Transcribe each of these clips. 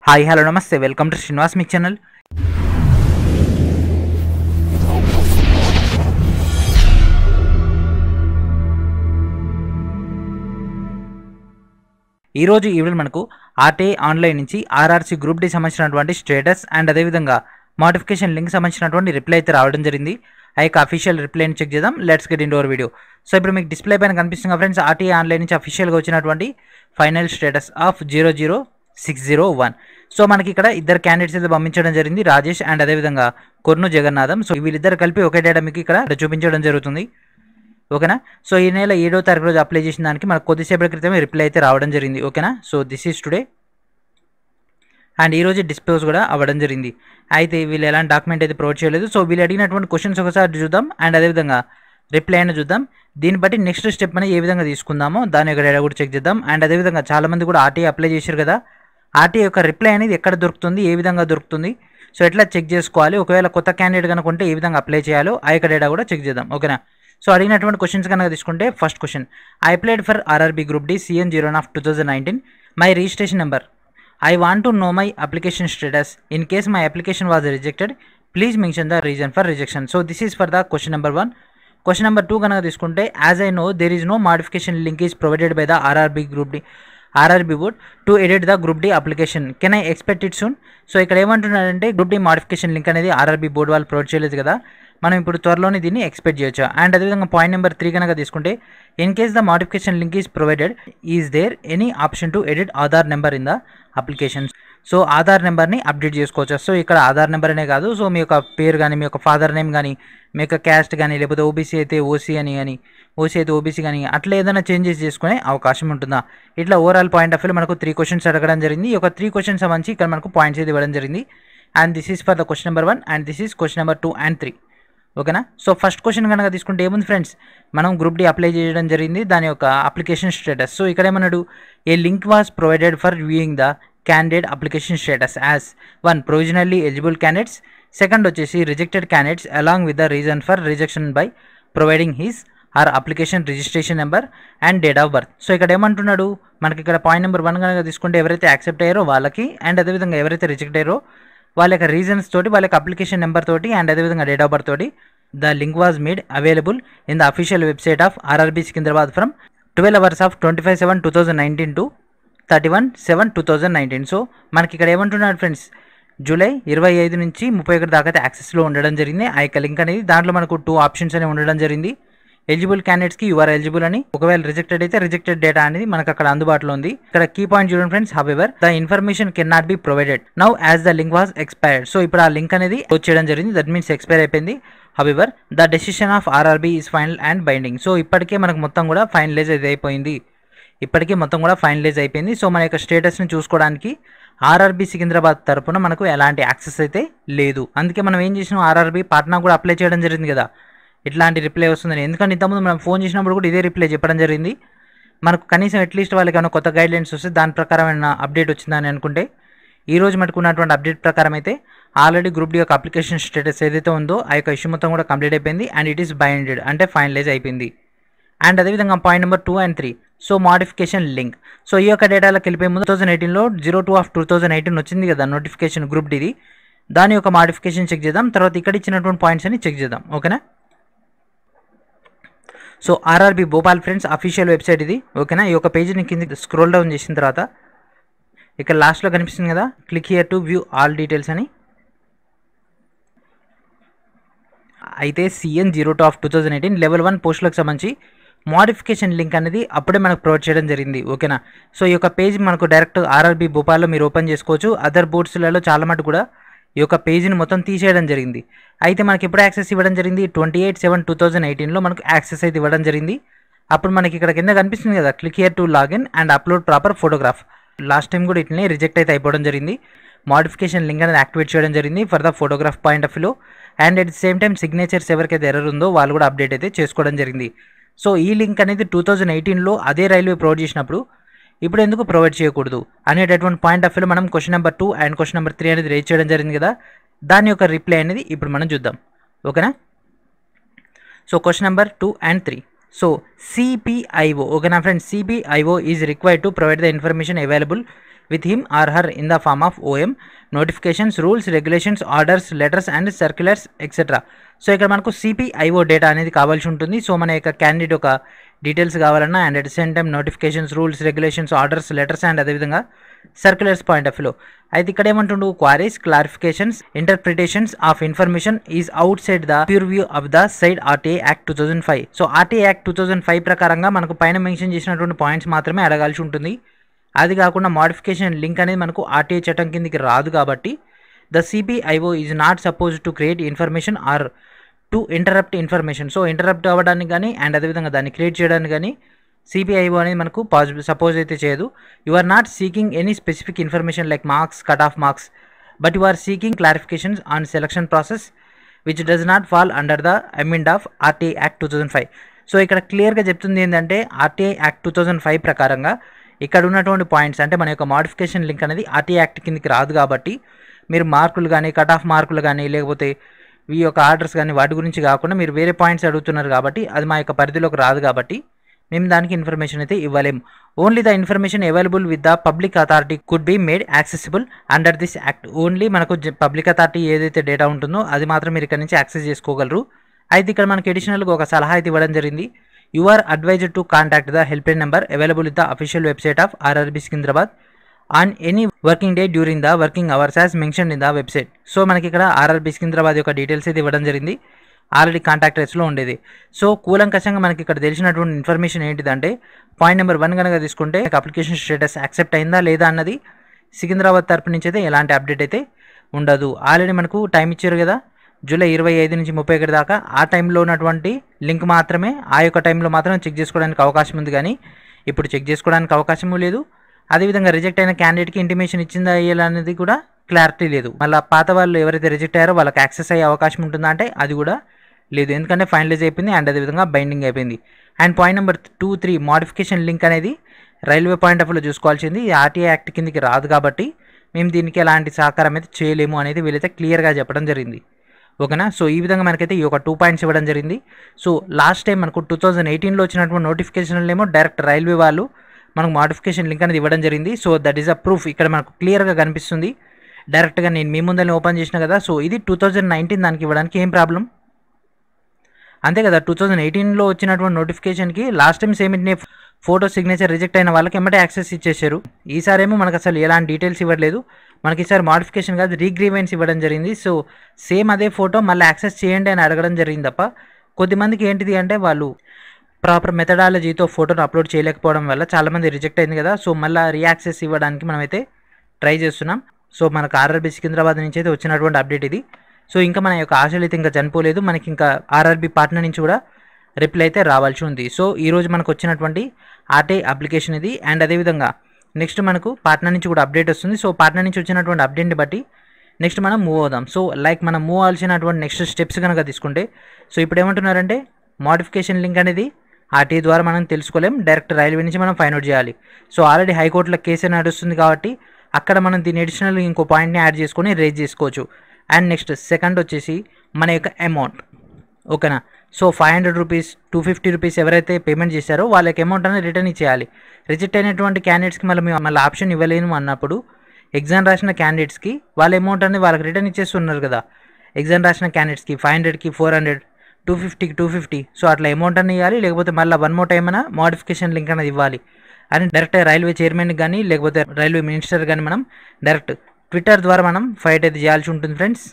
Hi hello నమస్తే welcome to Srinivas me channel. ఈరోజు evening మనకు ఆర్టీఐ ఆన్లైన్ నుంచి ఆర్ఆర్సీ గ్రూప్ డి సంబంధించినటువంటి స్టేటస్ అండ్ అదేవిధంగా మోడిఫికేషన్ లింక్ సంబంధించినటువంటి రిప్లై అయితే రావడం జరిగింది. ఆ యొక్క అఫీషియల్ రిప్లైని చెక్ చేద్దాం. Let's get in our video. So ఇప్పుడు మీకు డిస్ప్లే పైన కనిపిస్తుంది ఫ్రెండ్స్, ఆర్టీఐ ఆన్లైన్ నుంచి అఫీషియల్గా వచ్చినటువంటి ఫైనల్ స్టేటస్ ఆఫ్ 00601. సో మనకి ఇక్కడ ఇద్దరు క్యాండిడేట్స్ అయితే పంపించడం జరిగింది, రాజేష్ అండ్ అదేవిధంగా కొర్ను జగన్నాథం. సో వీళ్ళిద్దరు కలిపి ఒకే డేటా మీకు ఇక్కడ చూపించడం జరుగుతుంది. ఓకేనా. సో ఈ నెల 7వ తారీఖు రోజు అప్లై చేసిన దానికి మనకు కొద్దిసేపటి క్రితమే రిప్లై అయితే రావడం జరిగింది. ఓకేనా. So this is today and ఈరోజు డిస్పోజ్ కూడా అవ్వడం జరిగింది. అయితే వీళ్ళు ఎలాంటి డాక్యుమెంట్ అయితే ప్రొవైడ్ చేయలేదు. సో వీళ్ళు అడిగినటువంటి క్వశ్చన్స్ ఒకసారి చూద్దాం అండ్ అదేవిధంగా రిప్లై అయినా చూద్దాం. దీన్ని బట్టి నెక్స్ట్ స్టెప్ అనేది ఏ విధంగా తీసుకుందామో దాని యొక్క డేటా కూడా చెక్ చేద్దాం. అండ్ అదేవిధంగా చాలామంది కూడా ఆర్టీఐ అప్లై చేశారు కదా, ఆర్టీఐ యొక్క రిప్లై అనేది ఎక్కడ దొరుకుతుంది, ఏ విధంగా దొరుకుతుంది, సో ఎట్లా చెక్ చేసుకోవాలి, ఒకవేళ కొత్త క్యాండిడేట్ కనుక ఉంటే ఏ విధంగా అప్లై చేయాలో ఆ యొక్క డేటా కూడా చెక్ చేద్దాం. ఓకేనా. సో అడిగినటువంటి క్వశ్చన్స్ కనుక తీసుకుంటే first question, I applied for RRB group D CN01/2019. My registration number. I want to know my application status. In case my application was rejected, please mention the reason for rejection. So this is for the question number 1. Question number 2 కనుక తీసుకుంటే, as I know there is no modification link is provided by the RRB board to edit the group D application. Can I expect it soon? So ఇక్కడ ఏమంటున్నారంటే group D modification link అనేది RRB board వాళ్ళు provide చేయలేదు కదా, మనం ఇప్పుడు త్వరలోనే దీన్ని ఎక్స్పెక్ట్ చేయొచ్చు. అండ్ అదేవిధంగా పాయింట్ నెంబర్ 3 కనుక తీసుకుంటే, in case the modification link is provided is there any option to edit Aadhaar number in the application. So Aadhaar నెంబర్ని అప్డేట్ చేసుకోవచ్చు. సో ఇక్కడ ఆధార్ నెంబర్ అనే కాదు, సో మీ యొక్క పేరు కానీ, మీ యొక్క ఫాదర్ నేమ్ కానీ, మీ యొక్క క్యాస్ట్ కానీ, లేకపోతే ఓబీసీ అయితే ఓసీ అని కానీ, ఓసీ అయితే ఓబీసీ కానీ, అట్లా ఏదైనా చేంజెస్ చేసుకునే అవకాశం ఉంటుందా? ఇట్లా ఓవరాల్ పాయింట్ ఆఫ్ వ్యూ మనకు 3 క్వశ్చన్స్ అడగడం జరిగింది. ఈ యొక్క 3 క్వశ్చన్స్ సంబంధించి ఇక్కడ మనకు పాయింట్స్ అయితే ఇవ్వడం జరిగింది. And this is for the question number 1 and this is question number 2 and 3. ఓకేనా. సో ఫస్ట్ క్వశ్చన్ కనుక తీసుకుంటే ఏముంది ఫ్రెండ్స్, మనం గ్రూప్ డి అప్లై చేయడం జరిగింది, దాని యొక్క అప్లికేషన్ స్టేటస్. సో ఇక్కడ ఏమన్నాడు, a link was provided for viewing the candidate application status as 1 provisionally eligible candidates, second వచ్చేసి rejected candidates along with the reason for rejection by providing his or application registration number and date of birth. So ఇక్కడ ఏమంటున్నాడు, మనకి ఇక్కడ point number 1 కనుక తీసుకుంటే ఎవరైతే accept అయ్యారో వాళ్ళకి, అండ్ అదేవిధంగా ఎవరైతే రిజెక్ట్ అయ్యారో వాళ్ళ యొక్క రీజన్స్ తోటి, వాళ్ళ యొక్క అప్లికేషన్ నెంబర్ తోటి, అండ్ అదేవిధంగా డేట్ ఆఫ్ బర్త్ తోటి the link was made available in the official website of RRB Secunderabad from 12 hours of 25/7/2019 to 31/7/2019. So మనకి ఇక్కడ ఏమంటున్నాడు ఫ్రెండ్స్, జూలై 25 నుంచి 31 దాకా అయితే యాక్సెస్లో ఉండడం జరిగింది ఆ యొక్క లింక్ అనేది. దాంట్లో మనకు 2 ఆప్షన్స్ అనేవి ఉండడం జరిగింది. ఎలిజిబుల్ క్యాండిడేట్స్కి యూఆర్ ఎలిజిబుల్ అని, ఒకవేళ రిజెక్టెడ్ అయితే రిజెక్టెడ్ డేటా అనేది మనకు అక్కడ అందుబాటులో ఉంది. ఇక్కడ కీ పాయింట్ చూడండి friends, however the information can not be provided now as the link was expired. So ఇప్పుడు ఆ లింక్ అనేది క్లోజ్ చేయడం జరిగింది, దట్ మీన్స్ ఎక్స్పైర్ అయిపోయింది. However the decision of RRB is final and binding. So ఇప్పటికే మనకు మొత్తం కూడా ఫైనలైజ్ అయితే అయిపోయింది, సో మన యొక్క స్టేటస్ని చూసుకోవడానికి ఆర్ఆర్బీ సికింద్రాబాద్ తరపున మనకు ఎలాంటి యాక్సెస్ అయితే లేదు. అందుకే మనం ఏం చేసినాం, ఆర్ఆర్బీ పాట్నా కూడా అప్లై చేయడం జరిగింది కదా, ఇట్లాంటి రిప్లై వస్తుందని. ఎందుకంటే ఇంతకుముందు మనం ఫోన్ చేసినప్పుడు కూడా ఇదే రిప్లై చెప్పడం జరిగింది. మనకు కనీసం అట్లీస్ట్ వాళ్ళకి ఏమైనా కొత్త గైడ్లైన్స్ వస్తే దాని ప్రకారం ఏమైనా అప్డేట్ వచ్చిందని అనుకుంటే, ఈ రోజు మనకు ఉన్నటువంటి అప్డేట్ ప్రకారం అయితే ఆల్రెడీ గ్రూప్ డి యొక్క అప్లికేషన్ స్టేటస్ ఏదైతే ఉందో ఆ యొక్క ఇష్యూ మొత్తం కూడా కంప్లీట్ అయిపోయింది అండ్ ఇట్ ఈస్ బైండెడ్, అంటే ఫైనలైజ్ అయిపోయింది. అండ్ అదేవిధంగా point number 2 and 3, so modification link. So ఈ యొక్క డేటాలోకి వెళ్ళిపోయే ముందు 2018లో 02/2018 వచ్చింది కదా నోటిఫికేషన్ గ్రూప్ డిది, దాని యొక్క మోడిఫికేషన్ చెక్ చేద్దాం. తర్వాత ఇక్కడ ఇచ్చినటువంటి పాయింట్స్ అని చెక్ చేద్దాం. ఓకేనా. So RRB Bhopal friends official website ఇది. ఓకేనా. ఈ యొక్క పేజీని కింద స్క్రోల్ డౌన్ చేసిన తర్వాత ఇక్కడ లాస్ట్లో కనిపిస్తుంది కదా, click here to view all details అని. అయితే CN02/2018 లెవెల్ 1 పోస్టులకు సంబంధించి మోడిఫికేషన్ లింక్ అనేది అప్పుడే మనకు ప్రొవైడ్ చేయడం జరిగింది. ఓకేనా. సో ఈ యొక్క పేజ్ మనకు డైరెక్ట్ ఆర్ఆర్బీ భోపాల్లో మీరు ఓపెన్ చేసుకోవచ్చు. అదర్ బోర్డ్స్లలో చాలా మటుకు కూడా ఈ యొక్క పేజీని మొత్తం తీసేయడం జరిగింది. అయితే మనకి ఎప్పుడు యాక్సెస్ ఇవ్వడం జరిగింది, 28/7/2018లో మనకు యాక్సెస్ అయితే ఇవ్వడం జరిగింది. అప్పుడు మనకి ఇక్కడ కింద కనిపిస్తుంది కదా, click here to login and upload proper photograph. Last time కూడా ఇట్లనే రిజెక్ట్ అయితే అయిపోవడం జరిగింది. మోడిఫికేషన్ లింక్ అనేది యాక్టివేట్ చేయడం జరిగింది for the photograph point of వ్యూలో. And at the same time signatures ఎవరికైతే ఎర్రర్ ఉందో వాళ్ళు కూడా అప్డేట్ అయితే చేసుకోవడం జరిగింది. సో ఈ లింక్ అనేది 2018లో అదే రైల్వే ప్రొవైడ్ చేసినప్పుడు ఇప్పుడు ఎందుకు ప్రొవైడ్ చేయకూడదు అనేటటువంటి పాయింట్ ఆఫ్ వ్యూలో మనం question number 2 and question number 3 అనేది రేజ్ చేయడం జరిగింది కదా, దాని యొక్క రిప్లై అనేది ఇప్పుడు మనం చూద్దాం. ఓకేనా. So question number 2 and 3, So CPIO, okay na friends, CPIO is required to provide the information available with him or her in the form of OM, notifications, rules, regulations, orders, letters and circulars etc. So ఇక్కడ మనకు CPIO data అనేది కావాల్సి ఉంటుంది. So మన యొక్క candidate యొక్క details కావాలన్నా and at same time notifications, rules, regulations, orders, letters and అదేవిధంగా సర్క్యులర్స్ పాయింట్ ఆఫ్ వ్యూలో అయితే ఇక్కడ ఏమంటుండు, queries, clarifications, interpretations of information is outside the pure view of the side RTA Act 2005. So RTA Act 2005 ప్రకారంగా మనకు పైన mention చేసినటువంటి points మాత్రమే అడగాల్సి ఉంటుంది. అది కాకుండా మోడిఫికేషన్ లింక్ అనేది మనకు RTA చట్టం కిందికి రాదు కాబట్టి the CPIO is not suppose to create information are to interrupt information. So interrupt అవ్వడానికి కానీ అండ్ అదేవిధంగా దాన్ని క్రియేట్ చేయడానికి కానీ CPIO అనేది మనకు సపోజ్ అయితే చేయదు. You are not seeking any specific information like marks, cut off marks, but you are seeking clarifications on selection process which does not fall under the amend of RTA Act 2005. So ఇక్కడ క్లియర్గా చెప్తుంది ఏంటంటే RTA Act 2005 ప్రకారంగా ఇక్కడ ఉన్నటువంటి points అంటే మన యొక్క మోడిఫికేషన్ లింక్ అనేది RTA Act కిందకి రాదు కాబట్టి మీరు మార్కులు కానీ, కట్ ఆఫ్ మార్కులు కానీ, లేకపోతే ఈ యొక్క ఆర్డర్స్ కానీ వాటి గురించి కాకుండా మీరు వేరే పాయింట్స్ అడుగుతున్నారు కాబట్టి అది మా యొక్క పరిధిలోకి రాదు కాబట్టి మేము దానికి ఇన్ఫర్మేషన్ అయితే ఇవ్వలేము. Only the information available with the public authority could be made accessible under this act. Only మనకు పబ్లిక్ అథారిటీ ఏదైతే డేటా ఉంటుందో అది మాత్రం మీరు ఇక్కడ నుంచి యాక్సెస్ చేసుకోగలరు. అయితే ఇక్కడ మనకి అడిషనల్గా ఒక సలహా అయితే ఇవ్వడం జరిగింది. You are advised to contact the help line number available with the official website of RRB Secunderabad on any working day during the working hours as mention in the website. So మనకి ఇక్కడ RRB సికింద్రాబాద్ యొక్క details అయితే ఇవ్వడం జరిగింది. Already contact రేట్స్లో ఉండేది. So కూలంకషంగా మనకి ఇక్కడ తెలిసినటువంటి ఇన్ఫర్మేషన్ ఏంటిదంటే పాయింట్ నెంబర్ 1 కనుక తీసుకుంటే అప్లికేషన్ స్టేటస్ యాక్సెప్ట్ అయిందా లేదా అన్నది సికింద్రాబాద్ తరపు నుంచి అయితే ఎలాంటి అప్డేట్ అయితే ఉండదు. ఆల్రెడీ మనకు టైం ఇచ్చారు కదా, జూలై 25 నుంచి 31 దాకా. ఆ టైంలో ఉన్నటువంటి లింక్ మాత్రమే ఆ యొక్క టైంలో మాత్రం చెక్ చేసుకోవడానికి అవకాశం ఉంది, కానీ ఇప్పుడు చెక్ చేసుకోవడానికి అవకాశము లేదు. అదేవిధంగా రిజెక్ట్ అయిన క్యాండిడేట్కి ఇంటిమేషన్ ఇచ్చిందా అయ్యేలా అనేది కూడా క్లారిటీ లేదు. మళ్ళీ పాత వాళ్ళు ఎవరైతే రిజెక్ట్ అయ్యారో వాళ్ళకి యాక్సెస్ అయ్యే అవకాశం ఉంటుందా అంటే అది కూడా లేదు, ఎందుకంటే ఫైనలైజ్ అయిపోయింది అండ్ అదేవిధంగా బైండింగ్ అయిపోయింది. And point number 2, 3 modification link అనేది రైల్వే పాయింట్ ఆఫ్ వ్యూలో చూసుకోవాల్సింది. RTA Act కిందకి రాదు కాబట్టి మేము దీనికి ఎలాంటి సహకారం అయితే చేయలేము అనేది వీళ్ళైతే క్లియర్గా చెప్పడం జరిగింది. ఓకేనా. సో ఈ విధంగా మనకైతే ఈ ఒక 2 పాయింట్స్ ఇవ్వడం జరిగింది. సో లాస్ట్ టైం మనకు 2018లో వచ్చినటువంటి నోటిఫికేషన్లు ఏమో డైరెక్ట్ రైల్వే వాళ్ళు మనకు మోడిఫికేషన్ లింక్ అనేది ఇవ్వడం జరిగింది. So that is a proof. ఇక్కడ మనకు క్లియర్గా కనిపిస్తుంది డైరెక్ట్గా, నేను మీ ముందరనే ఓపెన్ చేసిన కదా. సో ఇది 2019 దానికి ఇవ్వడానికి ఏం ప్రాబ్లం, అంతే కదా. 2018లో వచ్చినటువంటి నోటిఫికేషన్కి లాస్ట్ టైం సేమ్ ఇంటినే ఫోటో సిగ్నేచర్ రిజెక్ట్ అయిన వాళ్ళకి ఎమ్మటే యాక్సెస్ ఇచ్చేసారు. ఈసారి ఏమో మనకు అసలు ఎలాంటి డీటెయిల్స్ ఇవ్వట్లేదు. మనకి ఈసారి మోడిఫికేషన్ కాదు, రీగ్రీవెన్స్ ఇవ్వడం జరిగింది. సో సేమ్ అదే ఫోటో మళ్ళీ యాక్సెస్ చేయండి అని అడగడం జరిగింది తప్ప కొద్దిమందికి ఏంటిది అంటే వాళ్ళు ప్రాపర్ మెథడాలజీతో ఫోటోను అప్లోడ్ చేయలేకపోవడం వల్ల చాలామంది రిజెక్ట్ అయింది కదా. సో మళ్ళీ రీయాక్సెస్ ఇవ్వడానికి మనమైతే ట్రై చేస్తున్నాం. సో మనకు RRB సికింద్రాబాద్ నుంచి అయితే వచ్చినటువంటి అప్డేట్ ఇది. సో ఇంకా మన యొక్క ఆశలు అయితే ఇంకా చనిపోలేదు. మనకి ఇంకా RRB పార్ట్నర్ నుంచి కూడా రిప్లై అయితే రావాల్సి ఉంది. సో ఈరోజు మనకు వచ్చినటువంటి RTA అప్లికేషన్ ఇది. అండ్ అదేవిధంగా నెక్స్ట్ మనకు పార్ట్నర్ నుంచి కూడా అప్డేట్ వస్తుంది. సో పార్ట్నర్ నుంచి వచ్చినటువంటి అప్డేట్ని బట్టి నెక్స్ట్ మనం మూవ్ అవుదాం. సో లైక్ మనం మూవ్ అవ్వాల్సినటువంటి నెక్స్ట్ స్టెప్స్ కనుక తీసుకుంటే, సో ఇప్పుడు ఏమంటున్నారంటే మోడిఫికేషన్ లింక్ అనేది RTA ద్వారా మనం తెలుసుకోలేం, డైరెక్ట్ రైల్వే నుంచి మనం ఫైండ్ అవుట్ చేయాలి. సో ఆల్రెడీ హైకోర్టులో కేసు నడుస్తుంది కాబట్టి అక్కడ మనం దీని అడిషనల్ ఇంకో పాయింట్ని యాడ్ చేసుకొని రేజ్ చేసుకోవచ్చు. అండ్ నెక్స్ట్ సెకండ్ వచ్చేసి మన యొక్క అమౌంట్, ఓకేనా. సో 500 రూపీస్, 250 రూపీస్ ఎవరైతే పేమెంట్ చేశారో వాళ్ళకి అమౌంట్ అనేది రిటర్న్ ఇచ్చేయాలి. రిజెక్ట్ అయినటువంటి క్యాండిడేట్స్కి మళ్ళీ ఆప్షన్ ఇవ్వలేము అన్నప్పుడు ఎగ్జామ్ రాసిన క్యాండిడేట్స్కి వాళ్ళ అమౌంట్ అనేది వాళ్ళకి రిటర్న్ ఇచ్చేస్తున్నారు కదా. ఎగ్జామ్ రాసిన క్యాండిడేట్స్కి 500కి 400, 250కి 250. సో అట్లా అమౌంట్ అని ఇవ్వాలి, లేకపోతే మళ్ళీ 1 మోర్ టైం అయినా మోడిఫికేషన్ లింక్ అనేది ఇవ్వాలి అని డైరెక్ట్ రైల్వే చైర్మన్కి కానీ లేకపోతే రైల్వే మినిస్టర్ కానీ మనం డైరెక్ట్ ట్విట్టర్ ద్వారా మనం ఫైట్ అయితే చేయాల్సి ఉంటుంది ఫ్రెండ్స్,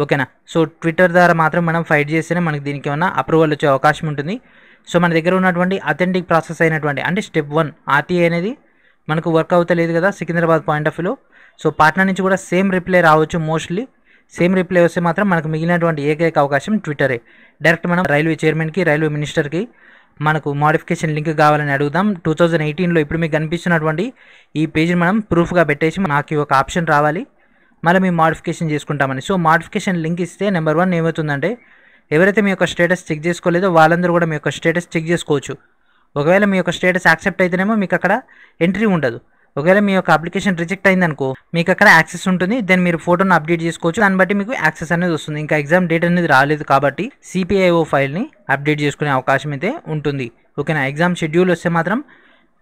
ఓకేనా. సో ట్విట్టర్ ద్వారా మాత్రం మనం ఫైట్ చేస్తేనే మనకి దీనికి ఏమైనా అప్రూవల్ వచ్చే అవకాశం ఉంటుంది. సో మన దగ్గర ఉన్నటువంటి అథెంటిక్ ప్రాసెస్ అయినటువంటి అంటే స్టెప్ 1 RTA అనేది మనకు వర్క్ అవుతలేదు కదా సికింద్రాబాద్ పాయింట్ ఆఫ్ వ్యూలో. సో పార్ట్నర్ నుంచి కూడా సేమ్ రిప్లై రావచ్చు, మోస్ట్లీ సేమ్ రిప్లై వస్తే మాత్రం మనకు మిగిలినటువంటి ఏకైక అవకాశం ట్విట్టరే. డైరెక్ట్ మనం రైల్వే చైర్మన్కి రైల్వే మినిస్టర్కి మనకు మోడిఫికేషన్ లింక్ కావాలని అడుగుదాం. 2018లో ఇప్పుడు మీకు కనిపిస్తున్నటువంటి ఈ పేజ్ని మనం ప్రూఫ్గా పెట్టేసి నాకు ఒక ఆప్షన్ రావాలి, మళ్ళీ మేము మోడిఫికేషన్ చేసుకుంటామని. సో మోడిఫికేషన్ లింక్ ఇస్తే నెంబర్ 1 ఏమవుతుందంటే ఎవరైతే మీ యొక్క స్టేటస్ చెక్ చేసుకోలేదో వాళ్ళందరూ కూడా మీ యొక్క స్టేటస్ చెక్ చేసుకోవచ్చు. ఒకవేళ మీ యొక్క స్టేటస్ యాక్సెప్ట్ అయితేనేమో మీకు అక్కడ ఎంట్రీ ఉండదు. ఒకవేళ మీ యొక్క అప్లికేషన్ రిజెక్ట్ అయిందనుకో మీకు అక్కడ యాక్సెస్ ఉంటుంది, దెన్ మీరు ఫోటోను అప్డేట్ చేసుకోవచ్చు, దాన్ని బట్టి మీకు యాక్సెస్ అనేది వస్తుంది. ఇంకా ఎగ్జామ్ డేట్ అనేది రాలేదు కాబట్టి CPIO ఫైల్ని అప్డేట్ చేసుకునే అవకాశం అయితే ఉంటుంది, ఓకేనా. ఎగ్జామ్ షెడ్యూల్ వస్తే మాత్రం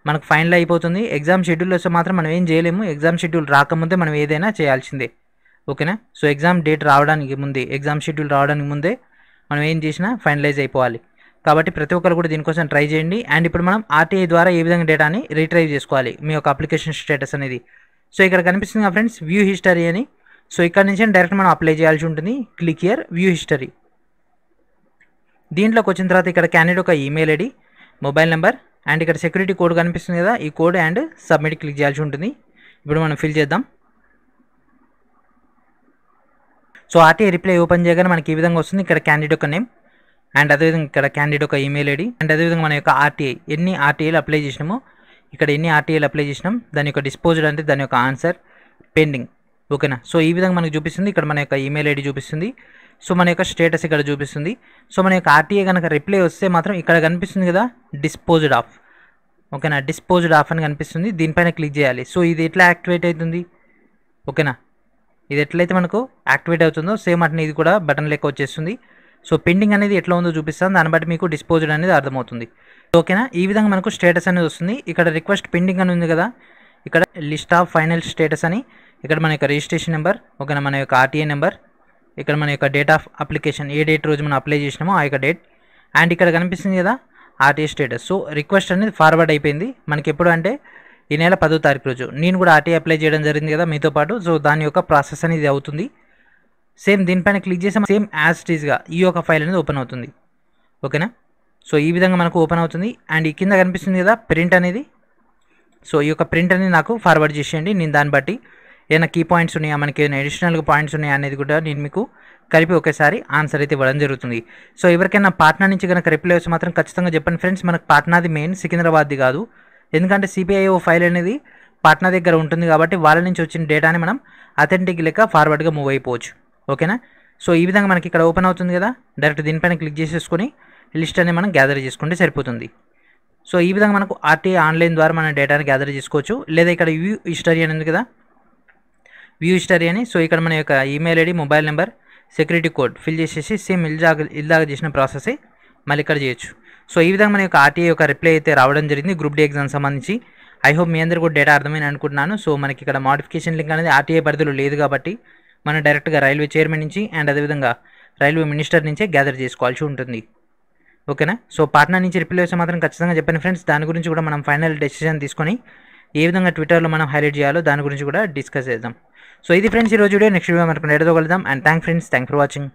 మనకు ఫైనల్ అయిపోతుంది. ఎగ్జామ్ షెడ్యూల్ వస్తే మాత్రం మనం ఏం చేయలేము. ఎగ్జామ్ షెడ్యూల్ రాకముందే మనం ఏదైనా చేయాల్సిందే. ఓకేనా. సో ఎగ్జామ్ డేట్ రావడానికి ముందే, ఎగ్జామ్ షెడ్యూల్ రావడానికి ముందే మనం ఏం చేసినా ఫైనలైజ్ అయిపోవాలి. కాబట్టి ప్రతి ఒక్కరు కూడా దీనికోసం ట్రై చేయండి. అండ్ ఇప్పుడు మనం ఆర్టీఐ ద్వారా ఏ విధంగా డేటాని రీట్రైవ్ చేసుకోవాలి మీ యొక్క అప్లికేషన్ స్టేటస్ అనేది. సో ఇక్కడ కనిపిస్తుంది కదా ఫ్రెండ్స్, వ్యూ హిస్టరీ అని. సో ఇక్కడ నుంచి డైరెక్ట్ మనం అప్లై చేయాల్సి ఉంటుంది. Click here view history. దీంట్లోకి వచ్చిన తర్వాత ఇక్కడ క్యాండిడేట్ ఒక email ID, mobile number and ఇక్కడ సెక్యూరిటీ కోడ్ కనిపిస్తుంది కదా, ఈ కోడ్ అండ్ సబ్మిట్ క్లిక్ చేయాల్సి ఉంటుంది. ఇప్పుడు మనం ఫిల్ చేద్దాం. సో ఆర్టీఐ రిప్లై ఓపెన్ చేయగానే మనకి ఈ విధంగా వస్తుంది. ఇక్కడ క్యాండిడేట్ ఒక నేమ్ అండ్ అదేవిధంగా ఇక్కడ క్యాండిడేట్ ఒక ఈమెయిల్ ఐడి అండ్ అదేవిధంగా మన యొక్క ఆర్టీఐ ఎన్ని ఆర్టీఐలు అప్లై చేసినామో, ఇక్కడ ఎన్ని ఆర్టీఐలు అప్లై చేసినాం, దాని యొక్క డిస్పోజ్డ్ అంటే దాని యొక్క ఆన్సర్, పెండింగ్. ఓకేనా. సో ఈ విధంగా మనకు చూపిస్తుంది. ఇక్కడ మన యొక్క ఈమెయిల్ ఐడి చూపిస్తుంది. సో మన యొక్క స్టేటస్ ఇక్కడ చూపిస్తుంది. సో మన యొక్క ఆర్టీఐ కనుక రిప్లై వస్తే మాత్రం ఇక్కడ కనిపిస్తుంది కదా డిస్పోజ్డ్ ఆఫ్. ఓకేనా, డిస్పోజ్డ్ ఆఫ్ అని కనిపిస్తుంది. దీనిపైన క్లిక్ చేయాలి. సో ఇది ఎట్లా యాక్టివేట్ అవుతుంది. ఓకేనా, ఇది ఎట్లయితే మనకు యాక్టివేట్ అవుతుందో సేమ్ అట్నే ఇది కూడా బటన్ లెక్క వచ్చేస్తుంది. సో పెండింగ్ అనేది ఎట్లా ఉందో చూపిస్తాను, దాన్ని బట్టి మీకు డిస్పోజ్డ్ అనేది అర్థమవుతుంది. ఓకేనా, ఈ విధంగా మనకు స్టేటస్ అనేది వస్తుంది. ఇక్కడ రిక్వెస్ట్ పెండింగ్ అని ఉంది కదా, ఇక్కడ లిస్ట్ ఆఫ్ ఫైనల్ స్టేటస్ అని, ఇక్కడ మన యొక్క రిజిస్ట్రేషన్ నెంబర్, ఓకేనా, మన యొక్క ఆర్టీఐ నెంబర్, ఇక్కడ మన యొక్క date of application, A date రోజు మనం అప్లై చేసినామో ఆ యొక్క డేట్ అండ్ ఇక్కడ కనిపిస్తుంది కదా ఆర్టీఐ స్టేటస్. సో రిక్వెస్ట్ అనేది ఫార్వర్డ్ అయిపోయింది మనకి. ఎప్పుడు అంటే ఈ నెల 10వ తారీఖు రోజు నేను కూడా ఆర్టీఐ అప్లై చేయడం జరిగింది కదా మీతో పాటు. సో దాని యొక్క ప్రాసెస్ అనేది అవుతుంది. సేమ్ దీనిపైన క్లిక్ చేసి సేమ్ యాజ్ ఇట్ ఈస్గా ఈ యొక్క ఫైల్ అనేది ఓపెన్ అవుతుంది. ఓకేనా. సో ఈ విధంగా మనకు ఓపెన్ అవుతుంది. అండ్ ఈ కింద కనిపిస్తుంది కదా ప్రింట్ అనేది. సో ఈ యొక్క ప్రింట్ అనేది నాకు ఫార్వర్డ్ చేసేయండి. నేను దాన్ని బట్టి ఏమైనా కీ పాయింట్స్ ఉన్నాయా, మనకి ఏమైనా అడిషనల్గా పాయింట్స్ ఉన్నాయా అనేది కూడా నేను మీకు కలిపి ఒకేసారి ఆన్సర్ అయితే ఇవ్వడం జరుగుతుంది. సో ఎవరికైనా పాట్నా నుంచి కనుక రిప్లై వస్తే మాత్రం ఖచ్చితంగా చెప్పండి ఫ్రెండ్స్. మనకు పాట్నాది మెయిన్, సికింద్రాబాద్ది కాదు. ఎందుకంటే సిపిఐఓ ఫైల్ అనేది పాట్నా దగ్గర ఉంటుంది కాబట్టి వాళ్ళ నుంచి వచ్చిన డేటాని మనం అథెంటిక్ లెక్క ఫార్వర్డ్గా మూవ్ అయిపోవచ్చు. ఓకేనా. సో ఈ విధంగా మనకి ఇక్కడ ఓపెన్ అవుతుంది కదా, డైరెక్ట్ దీనిపైన క్లిక్ చేసేసుకొని లిస్ట్ అనేది మనం గ్యాదర్ చేసుకుంటే సరిపోతుంది. సో ఈ విధంగా మనకు ఆర్టీఐ ఆన్లైన్ ద్వారా మన డేటాని గ్యాదర్ చేసుకోవచ్చు. లేదా ఇక్కడ వ్యూ హిస్టరీ అని ఉంది కదా, వ్యూ హిస్టరీ అని. సో ఇక్కడ మన యొక్క email ID, mobile number, security code fill చేసేసి సేమ్ ఇల్లాగా చేసిన ప్రాసెసే మళ్ళీ ఇక్కడ చేయొచ్చు. సో ఈ విధంగా మన యొక్క ఆర్టీఐ యొక్క రిప్లై అయితే రావడం జరిగింది గ్రూప్ డి ఎగ్జామ్ సంబంధించి. ఐ హోప్ మీ అందరూ కూడా డేటా అర్థమైంది అనుకుంటున్నాను. సో మనకి ఇక్కడ మోడిఫికేషన్ లింక్ అనేది ఆర్టీఐ పరిధిలో లేదు కాబట్టి మనం డైరెక్ట్గా రైల్వే చైర్మన్ నుంచి అండ్ అదేవిధంగా రైల్వే మినిస్టర్ నుంచే గ్యాదర్ చేసుకోవాల్సి ఉంటుంది. ఓకేనా. సో పాట్నా నుంచి రిప్లై వస్తే మాత్రం ఖచ్చితంగా చెప్పండి ఫ్రెండ్స్. దాని గురించి కూడా మనం ఫైనల్ డెసిషన్ తీసుకొని ఏ విధంగా ట్విట్టర్లో మనం హైలైట్ చేయాలో దాని గురించి కూడా డిస్కస్ చేద్దాం. సో ఇది ఫ్రెండ్స్ ఈరోజు వీడియో. నెక్స్ట్ వీడియో మనకు ఎడదోగలుద్దాం. And thank for watching.